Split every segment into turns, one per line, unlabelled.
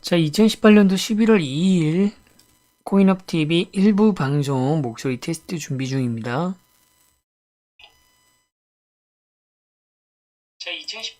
자, 2018년도 11월 2일 코인업TV 일부 방송 목소리 테스트 준비 중입니다. 자, 2010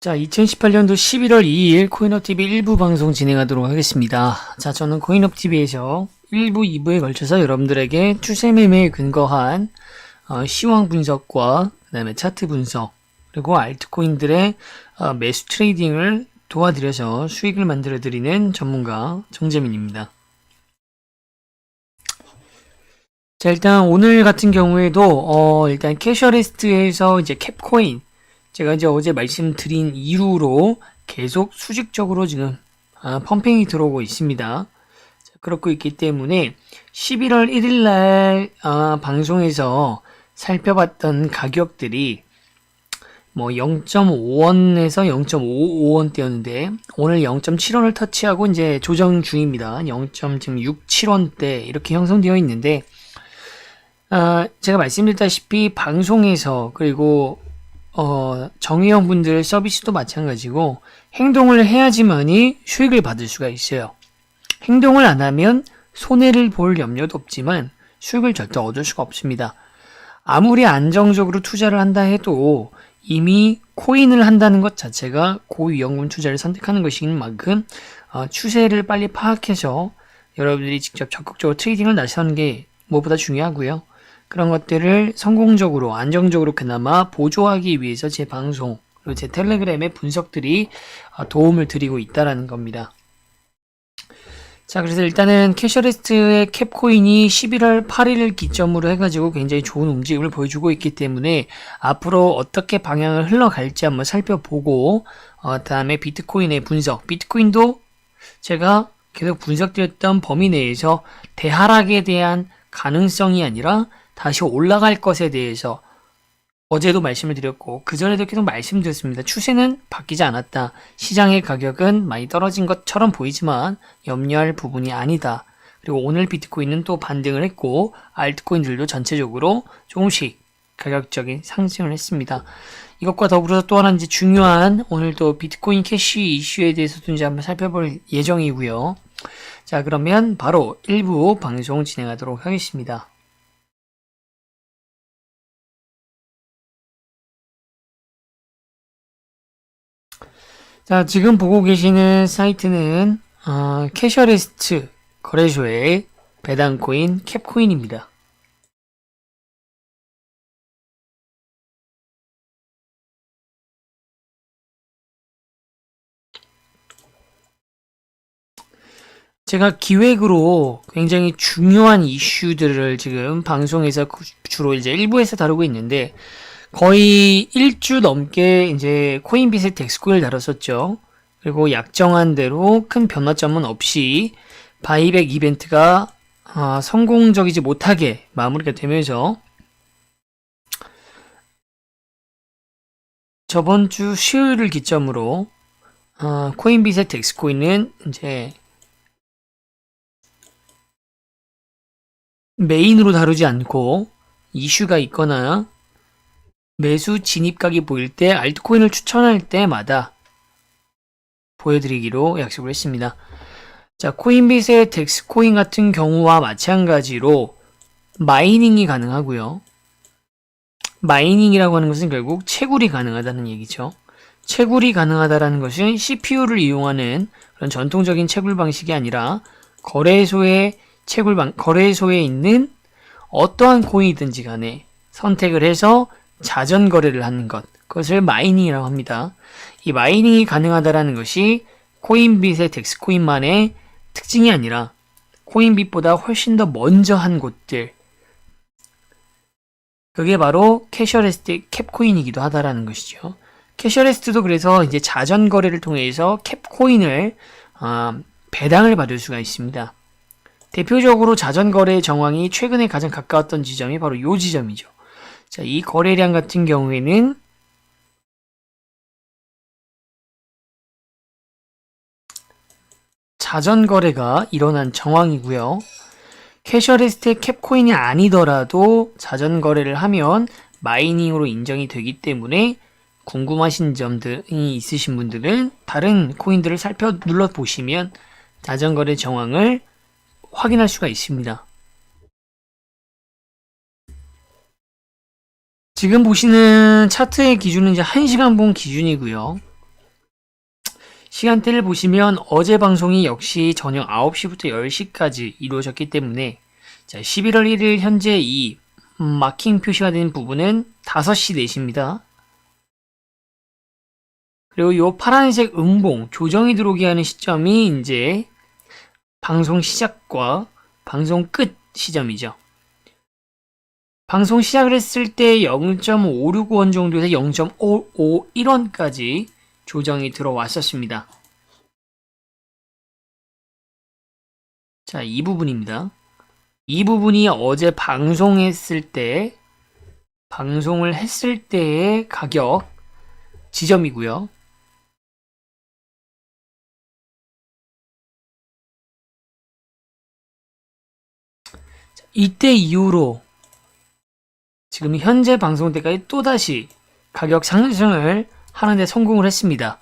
자, 2018년도 11월 2일 코인업TV 1부 방송 진행하도록 하겠습니다. 자, 저는 코인업TV에서 1부, 2부에 걸쳐서 여러분들에게 추세 매매에 근거한 시황 분석과 그다음에 차트 분석, 그리고 알트코인들의 매수 트레이딩을 도와드려서 수익을 만들어드리는 전문가 정재민입니다. 자, 일단 오늘 같은 경우에도 일단 캐셔리스트에서 이제 캡코인, 제가 이제 어제 말씀드린 이후로 계속 수직적으로 지금 펌핑이 들어오고 있습니다. 자, 그렇고 있기 때문에 11월 1일 날 방송에서 살펴봤던 가격들이 뭐 0.5원에서 0.55원대였는데 오늘 0.7원을 터치하고 이제 조정 중입니다. 0.67원대 이렇게 형성되어 있는데 제가 말씀드렸다시피 방송에서 그리고 정의형 분들 서비스도 마찬가지고 행동을 해야지만이 수익을 받을 수가 있어요. 행동을 안 하면 손해를 볼 염려도 없지만 수익을 절대 얻을 수가 없습니다. 아무리 안정적으로 투자를 한다 해도 이미 코인을 한다는 것 자체가 고위험군 투자를 선택하는 것인 만큼 추세를 빨리 파악해서 여러분들이 직접 적극적으로 트레이딩을 나서는 게 무엇보다 중요하고요. 그런 것들을 성공적으로 안정적으로 그나마 보조하기 위해서 제 방송 그리고 제 텔레그램의 분석들이 도움을 드리고 있다라는 겁니다. 자, 그래서 일단은 캐셔리스트의 캡코인이 11월 8일을 기점으로 해가지고 굉장히 좋은 움직임을 보여주고 있기 때문에 앞으로 어떻게 방향을 흘러갈지 한번 살펴보고 다음에 비트코인의 분석, 비트코인도 제가 계속 분석드렸던 범위 내에서 대하락에 대한 가능성이 아니라 다시 올라갈 것에 대해서 어제도 말씀을 드렸고 그전에도 계속 말씀드렸습니다. 추세는 바뀌지 않았다. 시장의 가격은 많이 떨어진 것처럼 보이지만 염려할 부분이 아니다. 그리고 오늘 비트코인은 또 반등을 했고 알트코인들도 전체적으로 조금씩 가격적인 상승을 했습니다. 이것과 더불어서 또 하나 이제 중요한 오늘 또 비트코인 캐시 이슈에 대해서도 이제 한번 살펴볼 예정이고요. 자, 그러면 바로 1부 방송 진행하도록 하겠습니다. 자, 지금 보고 계시는 사이트는 캐셔리스트 거래소의 배당코인 캡코인입니다. 제가 기획으로 굉장히 중요한 이슈들을 지금 방송에서 주로 이제 일부에서 다루고 있는데 거의 1주 넘게 이제 코인빗의 덱스코인을 다뤘었죠. 그리고 약정한 대로 큰 변화점은 없이 바이백 이벤트가 성공적이지 못하게 마무리가 되면서 저번 주 수요일을 기점으로 코인빗의 덱스코인은 이제 메인으로 다루지 않고 이슈가 있거나 매수 진입각이 보일 때 알트코인을 추천할 때마다 보여드리기로 약속을 했습니다. 자, 코인빗의 덱스코인 같은 경우와 마찬가지로 마이닝이 가능하고요. 마이닝이라고 하는 것은 결국 채굴이 가능하다는 얘기죠. 채굴이 가능하다는 것은 CPU를 이용하는 그런 전통적인 채굴 방식이 아니라 거래소에 있는 어떠한 코인이든지 간에 선택을 해서 자전 거래를 하는 것, 그것을 마이닝이라고 합니다. 이 마이닝이 가능하다는 것이 코인빗의 덱스코인만의 특징이 아니라 코인빗보다 훨씬 더 먼저 한 곳들, 그게 바로 캐셔레스트 캡코인이기도 하다라는 것이죠. 캐셔레스트도 그래서 이제 자전 거래를 통해서 캡코인을 배당을 받을 수가 있습니다. 대표적으로 자전 거래 정황이 최근에 가장 가까웠던 지점이 바로 이 지점이죠. 자, 이 거래량 같은 경우에는 자전 거래가 일어난 정황이고요. 캐셔리스트의 캡코인이 아니더라도 자전 거래를 하면 마이닝으로 인정이 되기 때문에 궁금하신 점들이 있으신 분들은 다른 코인들을 눌러보시면 자전 거래 정황을 확인할 수가 있습니다. 지금 보시는 차트의 기준은 이제 1시간 본 기준이고요. 시간대를 보시면 어제 방송이 역시 저녁 9시부터 10시까지 이루어졌기 때문에 자, 11월 1일 현재 이 마킹 표시가 된 부분은 5시 4시입니다. 그리고 이 파란색 음봉 조정이 들어오게 하는 시점이 이제 방송 시작과 방송 끝 시점이죠. 방송 시작을 했을 때 0.565원 정도에서 0.551원까지 조정이 들어왔었습니다. 자, 이 부분입니다. 이 부분이 어제 방송을 했을 때의 가격 지점이고요. 자, 이때 이후로 지금 현재 방송 때까지 또다시 가격 상승을 하는데 성공을 했습니다.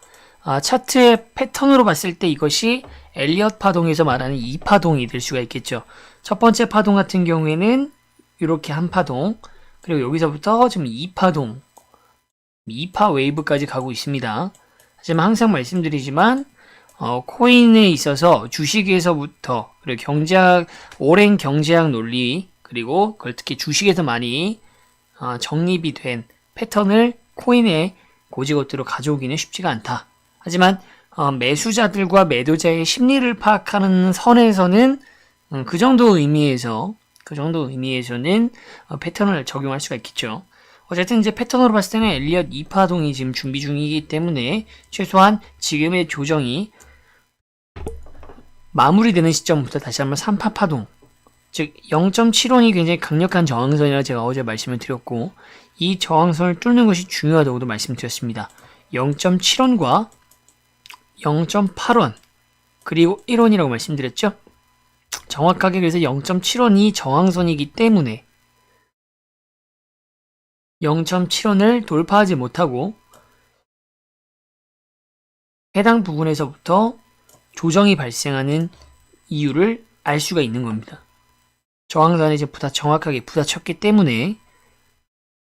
차트의 패턴으로 봤을 때 이것이 엘리엇 파동에서 말하는 2파동이 될 수가 있겠죠. 첫 번째 파동 같은 경우에는 이렇게 한 파동, 그리고 여기서부터 지금 2파동, 2파 웨이브까지 가고 있습니다. 하지만 항상 말씀드리지만 코인에 있어서 주식에서부터 그리고 오랜 경제학 논리, 그리고 그걸 특히 주식에서 많이 정립이 된 패턴을 코인에 고지것대로 가져오기는 쉽지가 않다. 하지만 매수자들과 매도자의 심리를 파악하는 선에서는 그 정도 의미에서는 패턴을 적용할 수가 있겠죠. 어쨌든 이제 패턴으로 봤을 때는 엘리엇 2파동이 지금 준비 중이기 때문에 최소한 지금의 조정이 마무리되는 시점부터 다시 한번 3파 파동, 즉 0.7원이 굉장히 강력한 저항선이라 제가 어제 말씀을 드렸고, 이 저항선을 뚫는 것이 중요하다고도 말씀드렸습니다. 0.7원과 0.8원 그리고 1원이라고 말씀드렸죠. 정확하게 그래서 0.7원이 저항선이기 때문에 0.7원을 돌파하지 못하고 해당 부분에서부터 조정이 발생하는 이유를 알 수가 있는 겁니다. 저항선에 이제 정확하게 부딪혔기 때문에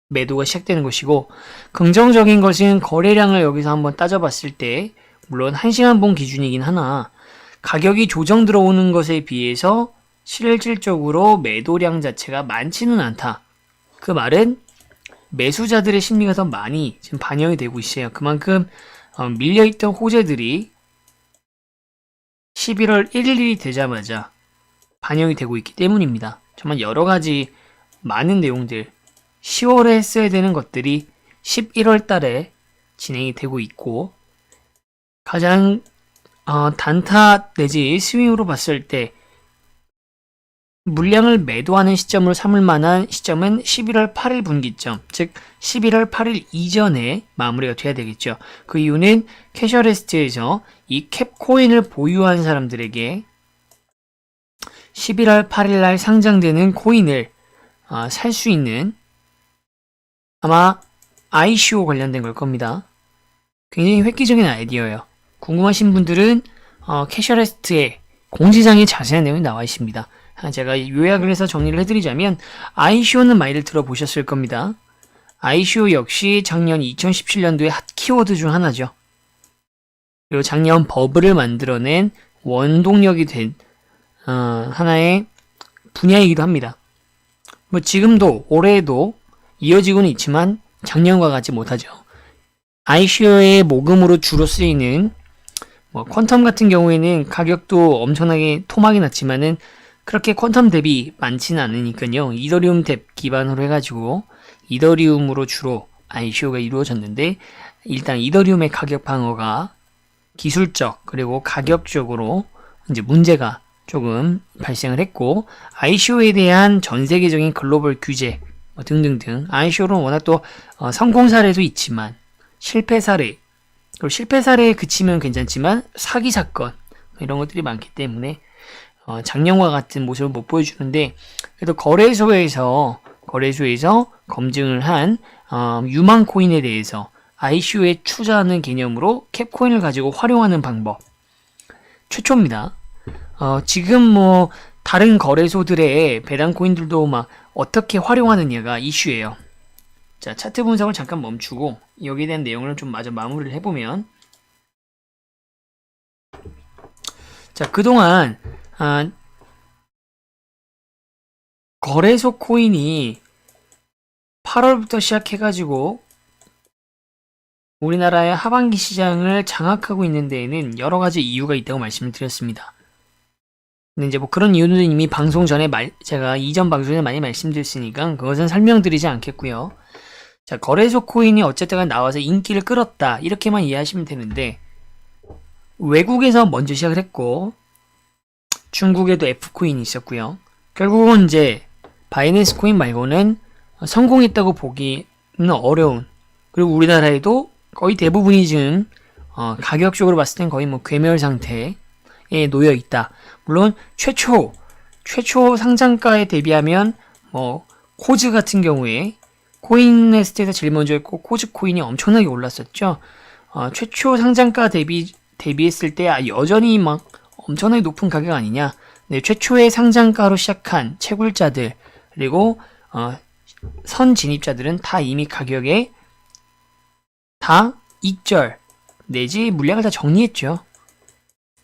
매도가 시작되는 것이고, 긍정적인 것은 거래량을 여기서 한번 따져봤을 때 물론 1시간 본 기준이긴 하나 가격이 조정 들어오는 것에 비해서 실질적으로 매도량 자체가 많지는 않다. 그 말은 매수자들의 심리가 더 많이 지금 반영이 되고 있어요. 그만큼 밀려있던 호재들이 11월 1일이 되자마자 반영이 되고 있기 때문입니다. 정말 여러가지 많은 내용들, 10월에 했어야 되는 것들이 11월 달에 진행이 되고 있고, 가장 단타 내지 스윙으로 봤을 때 물량을 매도하는 시점으로 삼을 만한 시점은 11월 8일 분기점, 즉 11월 8일 이전에 마무리가 돼야 되겠죠. 그 이유는 캐셔리스트에서 이 캡코인을 보유한 사람들에게 11월 8일 날 상장되는 코인을 살 수 있는, 아마 ICO 관련된 걸 겁니다. 굉장히 획기적인 아이디어예요. 궁금하신 분들은 캐셔레스트의 공지사항에 자세한 내용이 나와 있습니다. 제가 요약을 해서 정리를 해드리자면, ICO는 많이들 들어보셨을 겁니다. ICO 역시 작년 2017년도의 핫 키워드 중 하나죠. 그리고 작년 버블을 만들어낸 원동력이 된 하나의 분야이기도 합니다. 뭐 지금도 올해에도 이어지고는 있지만 작년과 같지 못하죠. ICO의 모금으로 주로 쓰이는 퀀텀 같은 경우에는 가격도 엄청나게 토막이 났지만은 그렇게 퀀텀 대비 많지는 않으니까요. 이더리움 탭 기반으로 해가지고 이더리움으로 주로 ICO가 이루어졌는데, 일단 이더리움의 가격 방어가 기술적 그리고 가격적으로 이제 문제가 조금 발생을 했고, ICO에 대한 전 세계적인 글로벌 규제 등등등, ICO는 워낙 또 성공 사례도 있지만 실패 사례, 그리고 실패 사례에 그치면 괜찮지만 사기 사건 이런 것들이 많기 때문에 작년과 같은 모습을 못 보여주는데, 그래도 거래소에서 검증을 한 유망 코인에 대해서 ICO에 투자하는 개념으로 캡코인을 가지고 활용하는 방법 최초입니다. 지금 다른 거래소들의 배당 코인들도 막 어떻게 활용하느냐가 이슈예요. 자, 차트 분석을 잠깐 멈추고 여기에 대한 내용을 좀 마저 마무리를 해보면, 자, 그동안 거래소 코인이 8월부터 시작해가지고 우리나라의 하반기 시장을 장악하고 있는 데에는 여러 가지 이유가 있다고 말씀을 드렸습니다. 근데 이제 뭐 그런 이유는 이미 방송 전에 제가 이전 방송에 많이 말씀드렸으니까 그것은 설명드리지 않겠고요. 자, 거래소 코인이 어쨌든 나와서 인기를 끌었다 이렇게만 이해하시면 되는데, 외국에서 먼저 시작을 했고 중국에도 F코인이 있었고요. 결국은 이제 바이낸스 코인 말고는 성공했다고 보기는 어려운, 그리고 우리나라에도 거의 대부분이 지금 가격적으로 봤을 땐 거의 뭐 괴멸 상태에 놓여 있다. 물론 최초 상장가에 대비하면 뭐 코즈 같은 경우에 코인네스트에서 제일 먼저 했고 코즈 코인이 엄청나게 올랐었죠. 최초 상장가 대비했을 때 여전히 막 엄청나게 높은 가격 아니냐. 네, 최초의 상장가로 시작한 채굴자들 그리고 선 진입자들은 다 이미 가격에 다 익절 내지 물량을 다 정리했죠.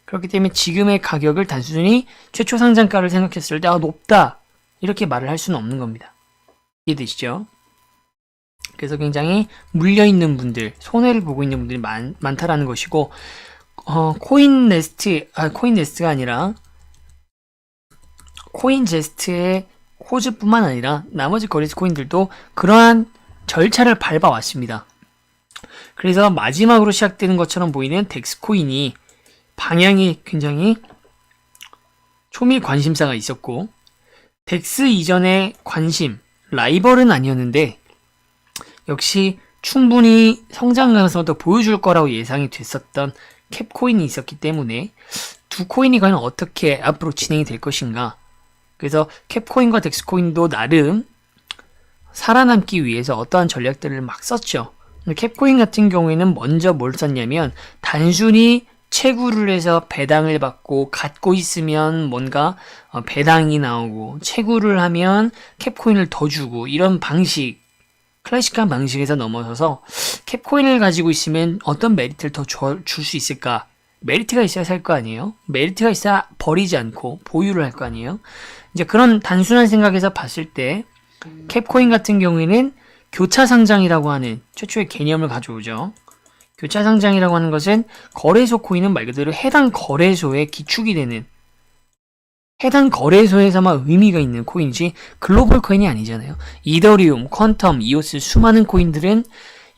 그렇기 때문에 지금의 가격을 단순히 최초 상장가를 생각했을 때 높다 이렇게 말을 할 수는 없는 겁니다. 이해되시죠? 그래서 굉장히 물려있는 분들, 손해를 보고 있는 분들이 많다라는 것이고, 코인네스트가 아니라 코인제스트의 코즈뿐만 아니라 나머지 거래소 코인들도 그러한 절차를 밟아왔습니다. 그래서 마지막으로 시작되는 것처럼 보이는 덱스 코인이 방향이 굉장히 초미의 관심사가 있었고, 덱스 이전의 관심, 라이벌은 아니었는데 역시 충분히 성장 가능성도 보여줄 거라고 예상이 됐었던 캡코인이 있었기 때문에 두 코인이 과연 어떻게 앞으로 진행이 될 것인가. 그래서 캡코인과 덱스코인도 나름 살아남기 위해서 어떠한 전략들을 막 썼죠. 캡코인 같은 경우에는 먼저 뭘 썼냐면, 단순히 채굴을 해서 배당을 받고 갖고 있으면 뭔가 배당이 나오고, 채굴을 하면 캡코인을 더 주고, 이런 방식, 클래식한 방식에서 넘어서서 캡코인을 가지고 있으면 어떤 메리트를 더 줄 수 있을까? 메리트가 있어야 살 거 아니에요? 메리트가 있어야 버리지 않고 보유를 할 거 아니에요? 이제 그런 단순한 생각에서 봤을 때 캡코인 같은 경우에는 교차 상장이라고 하는 최초의 개념을 가져오죠. 교차 상장이라고 하는 것은 거래소 코인은 말 그대로 해당 거래소에 기축이 되는, 해당 거래소에서만 의미가 있는 코인이지 글로벌 코인이 아니잖아요. 이더리움, 퀀텀, 이오스 수많은 코인들은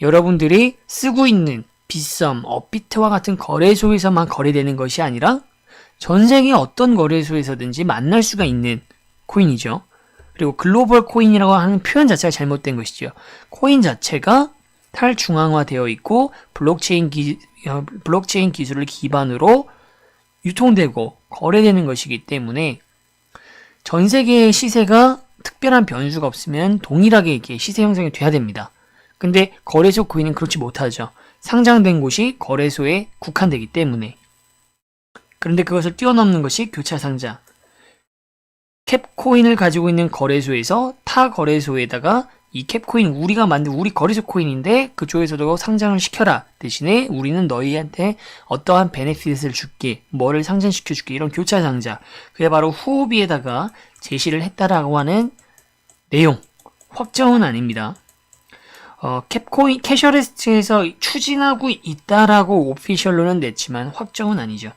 여러분들이 쓰고 있는 빗썸, 업비트와 같은 거래소에서만 거래되는 것이 아니라 전 세계 어떤 거래소에서든지 만날 수가 있는 코인이죠. 그리고 글로벌 코인이라고 하는 표현 자체가 잘못된 것이죠. 코인 자체가 탈중앙화되어 있고 블록체인 기술을 기반으로 유통되고 거래되는 것이기 때문에 전 세계의 시세가 특별한 변수가 없으면 동일하게 이렇게 시세 형성이 돼야 됩니다. 근데 거래소 코인은 그렇지 못하죠. 상장된 곳이 거래소에 국한되기 때문에. 그런데 그것을 뛰어넘는 것이 교차 상장. 캡코인을 가지고 있는 거래소에서 타 거래소에다가 이 캡코인 우리가 만든 우리 거래소 코인인데 그쪽에서도 상장을 시켜라. 대신에 우리는 너희한테 어떠한 베네핏을 줄게. 뭐를 상장시켜 줄게. 이런 교차 상장. 그게 바로 후오비에다가 제시를 했다라고 하는 내용. 확정은 아닙니다. 캡코인 캐셔리스트에서 추진하고 있다라고 오피셜로는 냈지만 확정은 아니죠.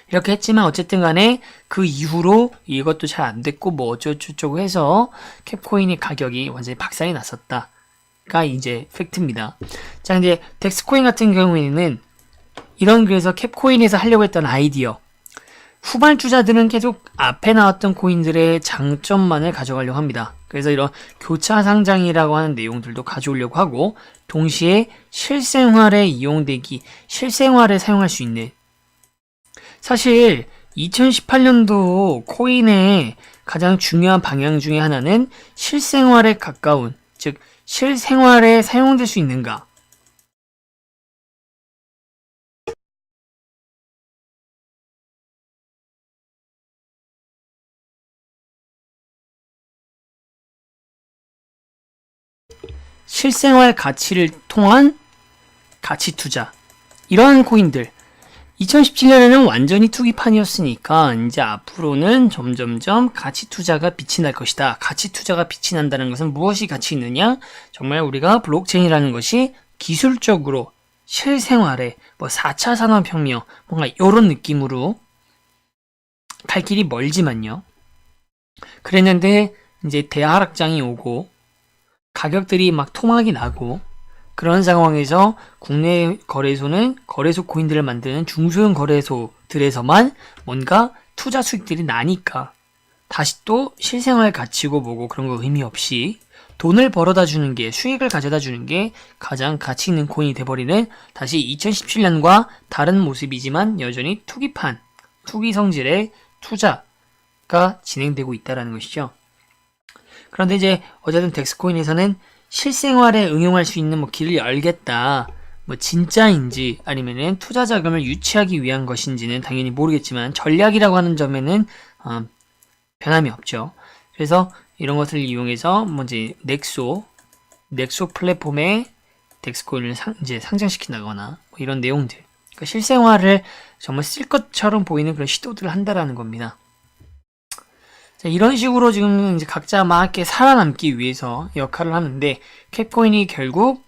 이렇게 했지만 어쨌든 간에 그 이후로 이것도 잘 안 됐고 뭐 어쩌고저쩌고 해서 캡코인의 가격이 완전히 박살이 났었다가 이제 팩트입니다. 자, 이제 덱스코인 같은 경우에는 그래서 캡코인에서 하려고 했던 아이디어, 후발주자들은 계속 앞에 나왔던 코인들의 장점만을 가져가려고 합니다. 그래서 이런 교차 상장이라고 하는 내용들도 가져오려고 하고, 동시에 실생활에 실생활에 사용할 수 있는, 사실 2018년도 코인의 가장 중요한 방향 중에 하나는 실생활에 가까운, 즉 실생활에 사용될 수 있는가. 실생활 가치를 통한 가치 투자. 이러한 코인들, 2017년에는 완전히 투기판이었으니까 이제 앞으로는 점점점 가치 투자가 빛이 날 것이다. 가치 투자가 빛이 난다는 것은 무엇이 가치 있느냐? 정말 우리가 블록체인이라는 것이 기술적으로 실생활에 뭐 4차 산업혁명 뭔가 이런 느낌으로 갈 길이 멀지만요. 그랬는데 이제 대하락장이 오고 가격들이 막 토막이 나고 그런 상황에서 국내 거래소는 거래소 코인들을 만드는 중소형 거래소들에서만 뭔가 투자 수익들이 나니까 다시 또 실생활 가치고 뭐고 그런 거 의미 없이 돈을 벌어다 주는 게 수익을 가져다 주는 게 가장 가치 있는 코인이 돼버리는 다시 2017년과 다른 모습이지만 여전히 투기판, 투기 성질의 투자가 진행되고 있다는 것이죠. 그런데 이제 어쨌든 덱스코인에서는 실생활에 응용할 수 있는 뭐 길을 열겠다. 뭐 진짜인지 아니면은 투자 자금을 유치하기 위한 것인지는 당연히 모르겠지만 전략이라고 하는 점에는 변함이 없죠. 그래서 이런 것을 이용해서 뭐 이제 넥소 플랫폼에 덱스코인을 이제 상장시킨다거나 뭐 이런 내용들. 그러니까 실생활을 정말 쓸 것처럼 보이는 그런 시도들을 한다라는 겁니다. 자, 이런 식으로 지금 이제 각자 막 이렇게 살아남기 위해서 역할을 하는데 캡코인이 결국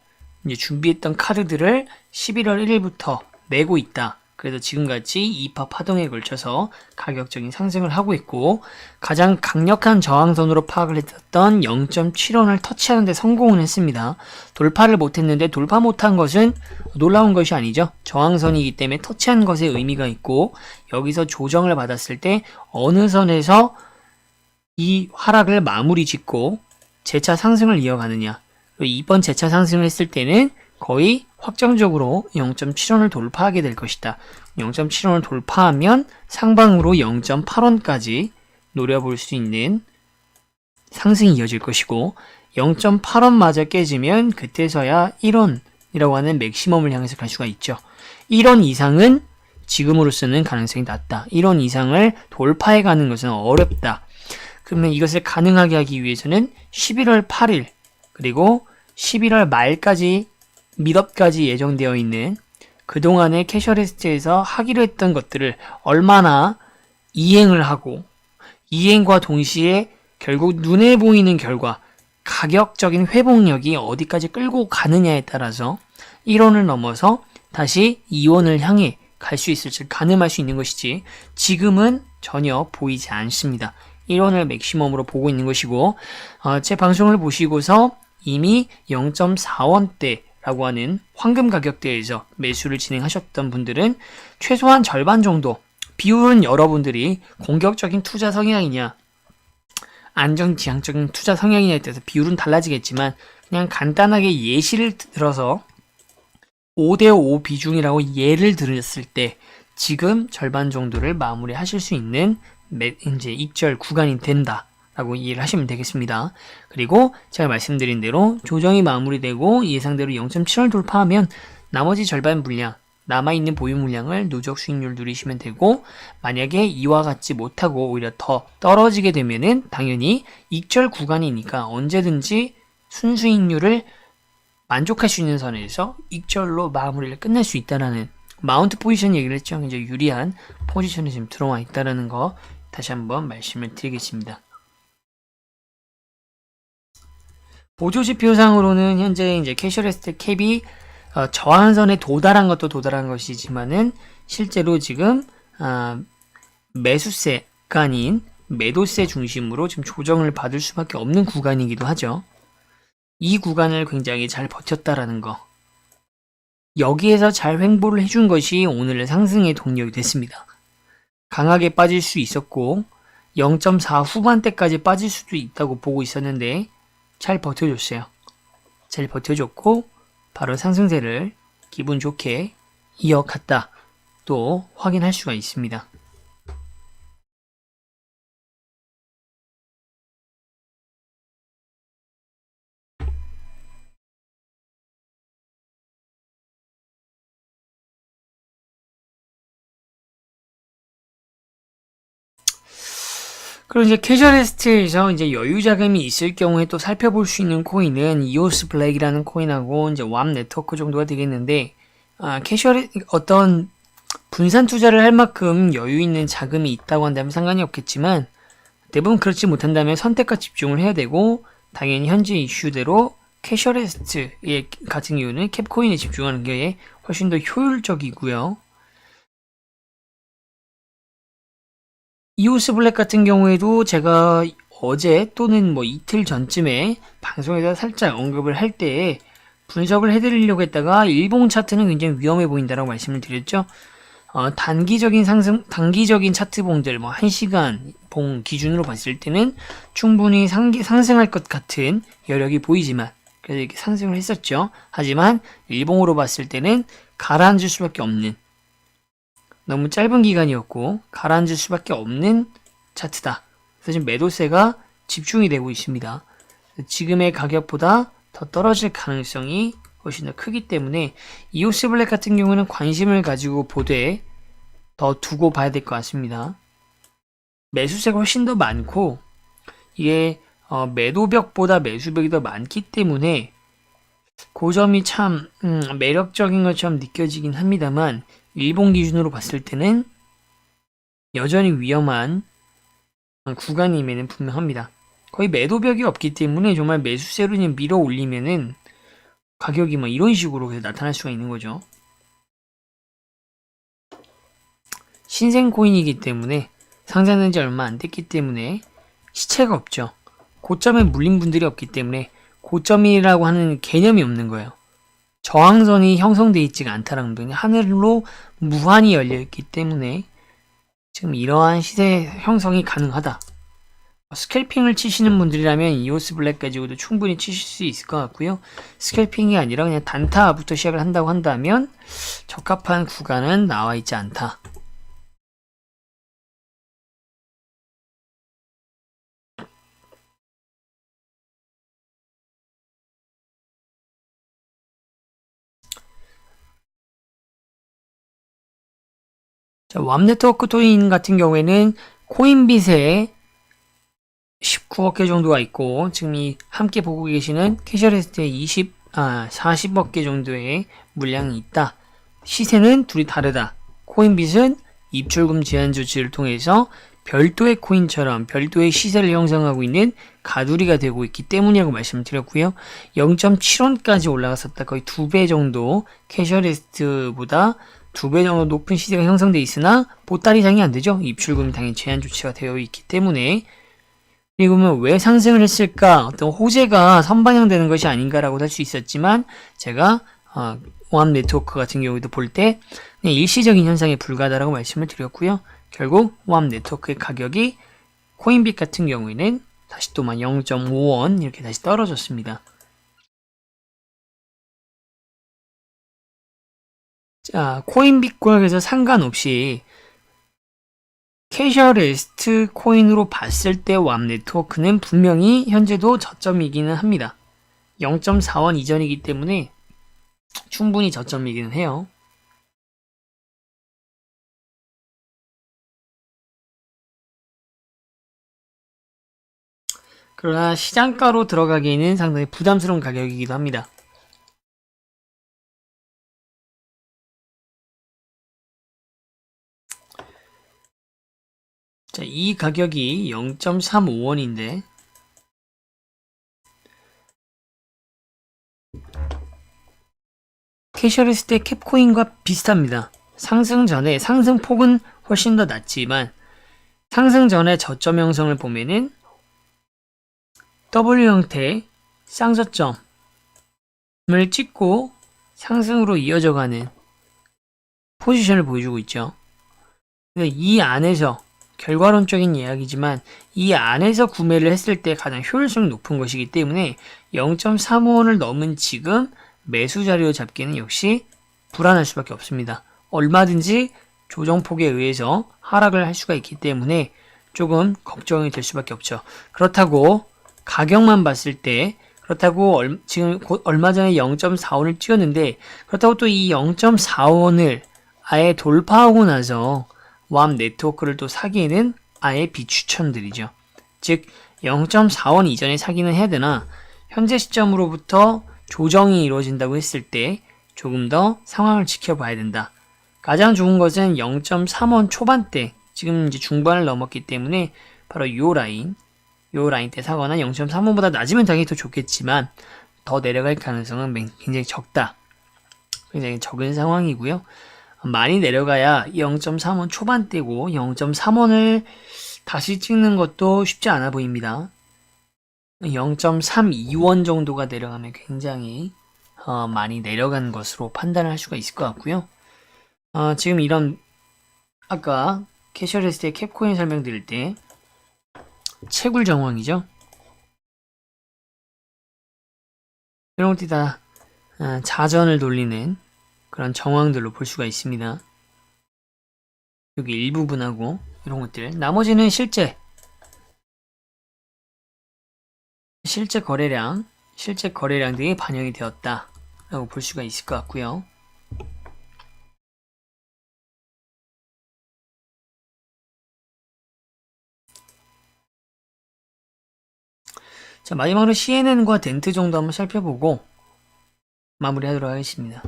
이제 준비했던 카드들을 11월 1일부터 내고 있다. 그래서 지금같이 2파 파동에 걸쳐서 가격적인 상승을 하고 있고 가장 강력한 저항선으로 파악을 했었던 0.7원을 터치하는 데 성공을 했습니다. 돌파를 못했는데 돌파 못한 것은 놀라운 것이 아니죠. 저항선이기 때문에 터치한 것에 의미가 있고 여기서 조정을 받았을 때 어느 선에서 이 하락을 마무리 짓고 재차 상승을 이어가느냐. 이번 재차 상승을 했을 때는 거의 확정적으로 0.7원을 돌파하게 될 것이다. 0.7원을 돌파하면 상방으로 0.8원까지 노려볼 수 있는 상승이 이어질 것이고 0.8원마저 깨지면 그때서야 1원이라고 하는 맥시멈을 향해서 갈 수가 있죠. 1원 이상은 지금으로서는 가능성이 낮다. 1원 이상을 돌파해 가는 것은 어렵다. 그러면 이것을 가능하게 하기 위해서는 11월 8일 그리고 11월 말까지 미덥까지 예정되어 있는 그동안의 캐셔리스트에서 하기로 했던 것들을 얼마나 이행을 하고 이행과 동시에 결국 눈에 보이는 결과 가격적인 회복력이 어디까지 끌고 가느냐에 따라서 1원을 넘어서 다시 2원을 향해 갈 수 있을지 가늠할 수 있는 것이지 지금은 전혀 보이지 않습니다. 1원을 맥시멈으로 보고 있는 것이고 제 방송을 보시고서 이미 0.4원대라고 하는 황금 가격대에서 매수를 진행하셨던 분들은 최소한 절반 정도 비율은 여러분들이 공격적인 투자 성향이냐 안정지향적인 투자 성향이냐에 따라서 비율은 달라지겠지만 그냥 간단하게 예시를 들어서 5대5 비중이라고 예를 들었을 때 지금 절반 정도를 마무리하실 수 있는 이제 익절 구간이 된다라고 이해를 하시면 되겠습니다. 그리고 제가 말씀드린 대로 조정이 마무리되고 예상대로 0.7을 돌파하면 나머지 절반 물량, 남아있는 보유 물량을 누적 수익률 누리시면 되고 만약에 이와 같지 못하고 오히려 더 떨어지게 되면은 당연히 익절 구간이니까 언제든지 순수익률을 만족할 수 있는 선에서 익절로 마무리를 끝낼 수 있다라는 마운트 포지션 얘기를 했죠. 이제 유리한 포지션에 지금 들어와 있다라는 거 다시 한번 말씀을 드리겠습니다. 보조지표상으로는 현재 이제 캐셔리스트 캡이 저항선에 도달한 것도 도달한 것이지만은 실제로 지금 매수세가 아닌 매도세 중심으로 지금 조정을 받을 수밖에 없는 구간이기도 하죠. 이 구간을 굉장히 잘 버텼다라는 거. 여기에서 잘 횡보를 해준 것이 오늘의 상승의 동력이 됐습니다. 강하게 빠질 수 있었고 0.4 후반대까지 빠질 수도 있다고 보고 있었는데 잘 버텨줬어요. 잘 버텨줬고 바로 상승세를 기분 좋게 이어갔다 또 확인할 수가 있습니다. 그리고 이제 캐셔리스트에서 이제 여유 자금이 있을 경우에 또 살펴볼 수 있는 코인은 이오스 블랙이라는 코인하고 이제 왑 네트워크 정도가 되겠는데 어떤 분산 투자를 할 만큼 여유 있는 자금이 있다고 한다면 상관이 없겠지만 대부분 그렇지 못한다면 선택과 집중을 해야 되고 당연히 현재 이슈대로 캐셔리스트의 같은 경우는 캡코인에 집중하는 게 훨씬 더 효율적이고요. 이오스 블랙 같은 경우에도 제가 어제 또는 뭐 이틀 전쯤에 방송에서 살짝 언급을 할 때 분석을 해드리려고 했다가 일봉 차트는 굉장히 위험해 보인다라고 말씀을 드렸죠. 단기적인 차트 봉들, 뭐 1시간 봉 기준으로 봤을 때는 충분히 상승할 것 같은 여력이 보이지만, 그래서 이렇게 상승을 했었죠. 하지만 일봉으로 봤을 때는 가라앉을 수밖에 없는, 너무 짧은 기간이었고, 가라앉을 수밖에 없는 차트다. 그래서 지금 매도세가 집중이 되고 있습니다. 지금의 가격보다 더 떨어질 가능성이 훨씬 더 크기 때문에 이오스 블랙 같은 경우는 관심을 가지고 보되 더 두고 봐야 될 것 같습니다. 매수세가 훨씬 더 많고 이게 매도벽보다 매수벽이 더 많기 때문에 그 점이 참 매력적인 것처럼 느껴지긴 합니다만 일본 기준으로 봤을 때는 여전히 위험한 구간임에는 분명합니다. 거의 매도벽이 없기 때문에 정말 매수세로 그냥 밀어 올리면은 가격이 막 이런 식으로 나타날 수가 있는 거죠. 신생 코인이기 때문에 상장된 지 얼마 안 됐기 때문에 시체가 없죠. 고점에 물린 분들이 없기 때문에 고점이라고 하는 개념이 없는 거예요. 저항선이 형성되어 있지가 않다라는 거는 하늘로 무한히 열려있기 때문에 지금 이러한 시세 형성이 가능하다. 스캘핑을 치시는 분들이라면 이오스 블랙 가지고도 충분히 치실 수 있을 것 같고요. 스캘핑이 아니라 그냥 단타부터 시작을 한다고 한다면 적합한 구간은 나와 있지 않다. 자, 왑네트워크 토인 같은 경우에는 코인빗에 19억 개 정도가 있고 지금 이 함께 보고 계시는 캐셔리스트에 40억 개 정도의 물량이 있다. 시세는 둘이 다르다. 코인빗은 입출금 제한 조치를 통해서 별도의 코인처럼 별도의 시세를 형성하고 있는 가두리가 되고 있기 때문이라고 말씀을 드렸고요. 0.7원까지 올라갔었다. 거의 2배 정도 캐셔리스트보다 2배 정도 높은 시세가 형성되어 있으나 보따리장이 안 되죠. 입출금이 당연히 제한 조치가 되어 있기 때문에. 그리고 왜 상승을 했을까? 어떤 호재가 선반영되는 것이 아닌가라고 할 수 있었지만 제가 오암 네트워크 같은 경우에도 볼 때 일시적인 현상에 불과하다라고 말씀을 드렸고요. 결국 오암 네트워크의 가격이 코인빗 같은 경우에는 다시 또 0.5원 이렇게 다시 떨어졌습니다. 자, 코인빗과 그래서 상관없이 캐셔리스트 코인으로 봤을 때 왑 네트워크는 분명히 현재도 저점이기는 합니다. 0.4원 이전이기 때문에 충분히 저점이기는 해요. 그러나 시장가로 들어가기에는 상당히 부담스러운 가격이기도 합니다. 자, 이 가격이 0.35원인데 캐셔리스트의 캡코인과 비슷합니다. 상승 전에 상승폭은 훨씬 더 낮지만 상승 전에 저점 형성을 보면은 W 형태의 쌍저점을 찍고 상승으로 이어져가는 포지션을 보여주고 있죠. 이 안에서 결과론적인 이야기지만 이 안에서 구매를 했을 때 가장 효율성이 높은 것이기 때문에 0.35원을 넘은 지금 매수 자리로 잡기는 역시 불안할 수밖에 없습니다. 얼마든지 조정폭에 의해서 하락을 할 수가 있기 때문에 조금 걱정이 될 수밖에 없죠. 그렇다고 가격만 봤을 때 지금 얼마 전에 0.45원을 찍었는데 그렇다고 또 이 0.45원을 아예 돌파하고 나서 왑 네트워크를 또 사기에는 아예 비추천드리죠. 즉 0.4원 이전에 사기는 해야 되나 현재 시점으로부터 조정이 이루어진다고 했을 때 조금 더 상황을 지켜봐야 된다. 가장 좋은 것은 0.3원 초반대, 지금 이제 중반을 넘었기 때문에 바로 요 라인 때 사거나 0.3원보다 낮으면 당연히 더 좋겠지만 더 내려갈 가능성은 굉장히 적다. 굉장히 적은 상황이고요. 많이 내려가야 0.3원 초반대고 0.3원을 다시 찍는 것도 쉽지 않아 보입니다. 0.32원 정도가 내려가면 굉장히 많이 내려간 것으로 판단을 할 수가 있을 것 같고요. 지금 이런 아까 캐셔리스트의 캡코인 설명드릴 때 채굴 정황이죠. 이런 것들이 다 자전을 돌리는 그런 정황들로 볼 수가 있습니다. 여기 일부분하고 이런 것들, 나머지는 실제 거래량들이 반영이 되었다 라고 볼 수가 있을 것 같고요. 자, 마지막으로 CNN과 덴트 정도 한번 살펴보고 마무리하도록 하겠습니다.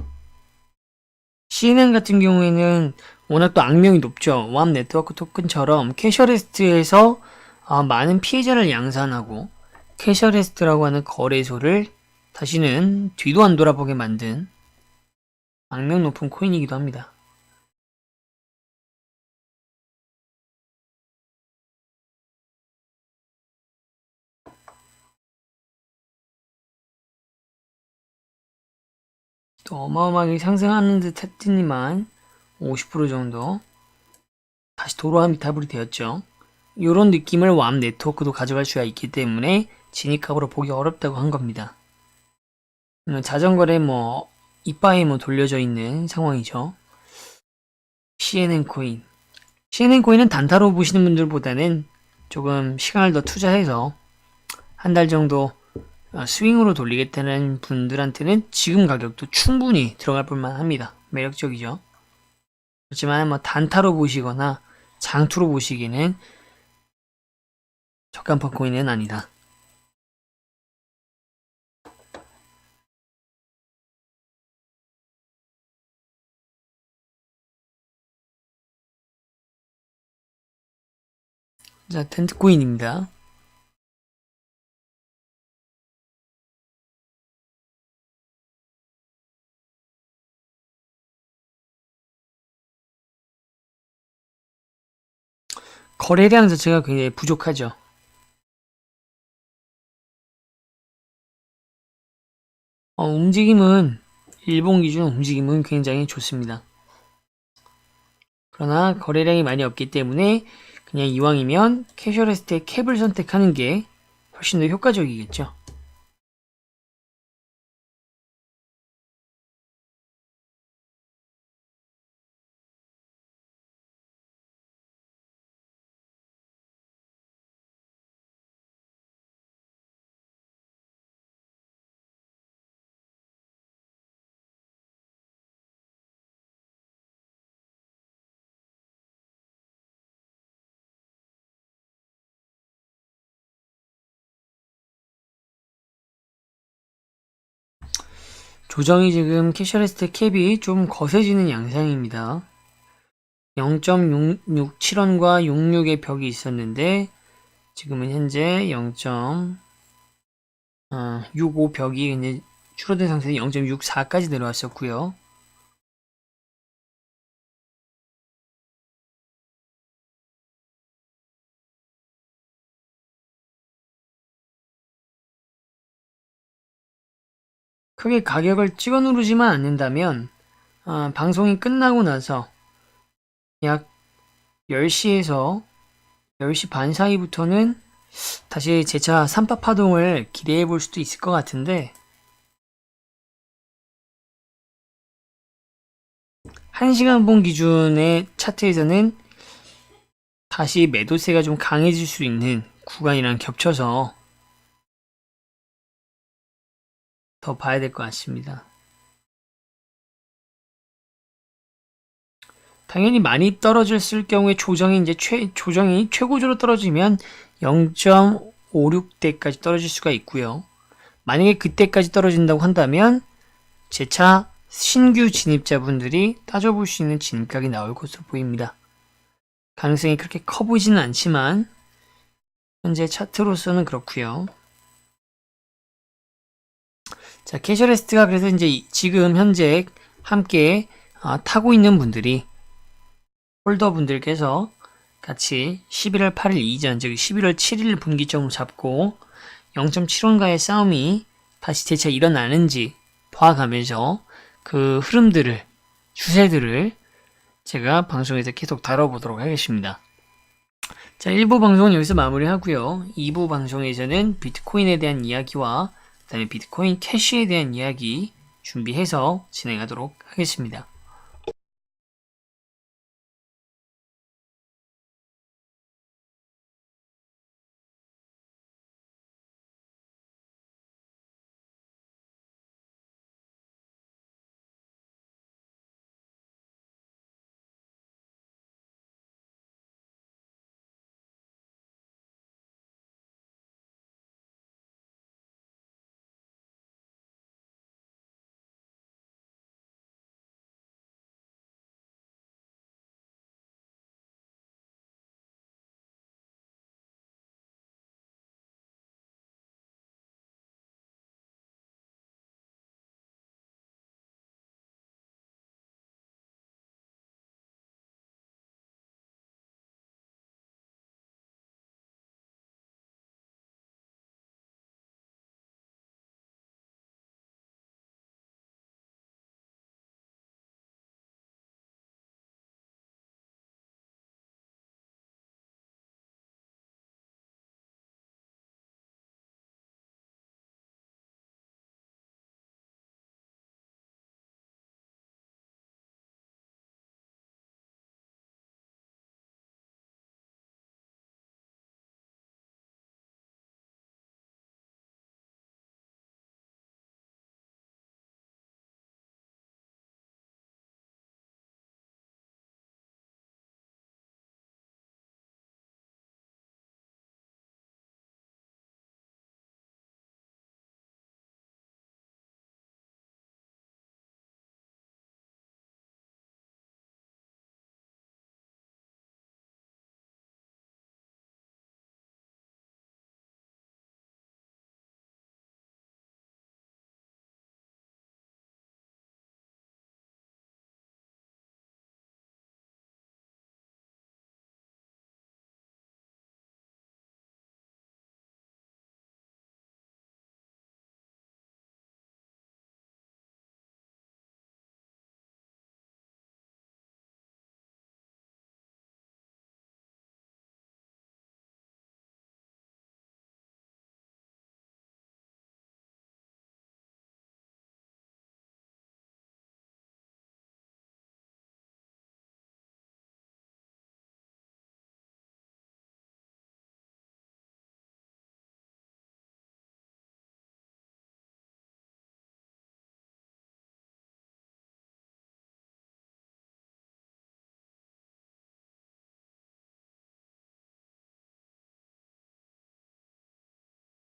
CNN 같은 경우에는 워낙 또 악명이 높죠. 왑 네트워크 토큰처럼 캐셔레스트에서 많은 피해자를 양산하고 캐셔레스트라고 하는 거래소를 다시는 뒤도 안 돌아보게 만든 악명 높은 코인이기도 합니다. 또 어마어마하게 상승하는 듯 했더니만 50% 정도 다시 도로와 미타불이 되었죠. 이런 느낌을 왑 네트워크도 가져갈 수가 있기 때문에 진입값으로 보기 어렵다고 한 겁니다. 자전거에 이빠이 돌려져 있는 상황이죠. CNN 코인. CNN 코인은 단타로 보시는 분들보다는 조금 시간을 더 투자해서 한 달 정도 스윙으로 돌리겠다는 분들한테는 지금 가격도 충분히 들어갈 볼만 합니다. 매력적이죠. 그렇지만 단타로 보시거나 장투로 보시기에는 적간판 코인은 아니다. 자, 텐트 코인입니다. 거래량 자체가 굉장히 부족하죠. 일본 기준 움직임은 굉장히 좋습니다. 그러나 거래량이 많이 없기 때문에 그냥 이왕이면 캐셔레스트의 캡을 선택하는 게 훨씬 더 효과적이겠죠. 조정이 지금 캐셔레스트 캡이 좀 거세지는 양상입니다. 0.667원과 66의 벽이 있었는데 지금은 현재 0.65 벽이 이제 줄어든 상태에서 0.64까지 내려왔었고요. 크게 가격을 찍어 누르지만 않는다면 방송이 끝나고 나서 약 10시에서 10시 반 사이부터는 다시 재차 3파 파동을 기대해 볼 수도 있을 것 같은데 1시간 본 기준의 차트에서는 다시 매도세가 좀 강해질 수 있는 구간이랑 겹쳐서 더 봐야 될 것 같습니다. 당연히 많이 떨어졌을 경우에 조정이 최고조로 떨어지면 0.56대까지 떨어질 수가 있고요. 만약에 그때까지 떨어진다고 한다면 재차 신규 진입자분들이 따져볼 수 있는 진입각이 나올 것으로 보입니다. 가능성이 그렇게 커 보이지는 않지만 현재 차트로서는 그렇고요. 자, 캐셔레스트가 그래서 이제 지금 현재 함께 타고 있는 분들이 홀더분들께서 같이 11월 8일 이전, 즉 11월 7일 분기점을 잡고 0.7원가의 싸움이 다시 재차 일어나는지 봐가면서 그 흐름들을, 추세들을 제가 방송에서 계속 다뤄보도록 하겠습니다. 자, 1부 방송은 여기서 마무리하고요. 2부 방송에서는 비트코인에 대한 이야기와 그 다음에 비트코인 캐시에 대한 이야기 준비해서 진행하도록 하겠습니다.